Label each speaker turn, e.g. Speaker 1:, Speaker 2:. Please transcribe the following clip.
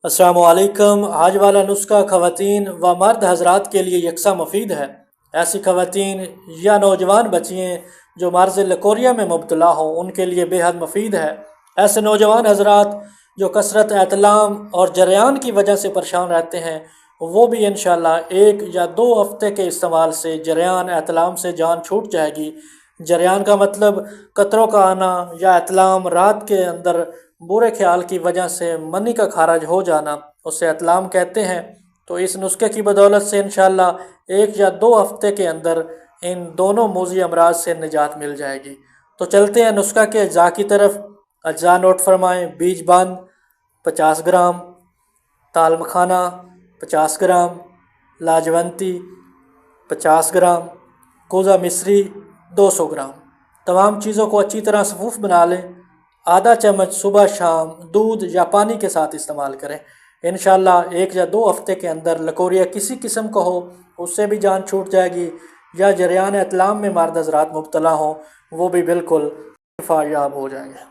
Speaker 1: السلام علیکم۔ آج والا نسخہ خواتین و مرد حضرات کے لیے یکساں مفید ہے۔ ایسی خواتین یا نوجوان بچیاں جو مرض لکوریا میں مبتلا ہوں ان کے لیے بے حد مفید ہے۔ ایسے نوجوان حضرات جو کثرت احتلام اور جریان کی وجہ سے پریشان رہتے ہیں وہ بھی انشاءاللہ 1 یا 2 ہفتے کے استعمال سے جریان احتلام سے جان چھوٹ جائے گی۔ جریان کا مطلب قطروں کا آنا یا احتلام رات کے اندر برے خیال کی وجہ سے منی کا خارج ہو جانا، اسے احتلام کہتے ہیں۔ تو اس نسخے کی بدولت سے انشاءاللہ 1 یا 2 ہفتے کے اندر ان دونوں موذی امراض سے نجات مل جائے گی۔ تو چلتے ہیں نسخہ کے اجزاء کی طرف۔ اجزاء نوٹ فرمائیں: بیج بند 50 گرام، تال مکھانا 50 گرام، لاجونتی 50 گرام، کوزہ مصری 200 گرام۔ تمام چیزوں کو اچھی طرح صفوف بنا لیں۔ آدھا چمچ صبح شام دودھ یا پانی کے ساتھ استعمال کریں۔ انشاءاللہ 1 یا 2 ہفتے کے اندر لکوریا کسی قسم کا ہو اس سے بھی جان چھوٹ جائے گی، یا جریان احتلام میں مرد حضرات مبتلا ہوں وہ بھی بالکل شفا یاب ہو جائیں گے۔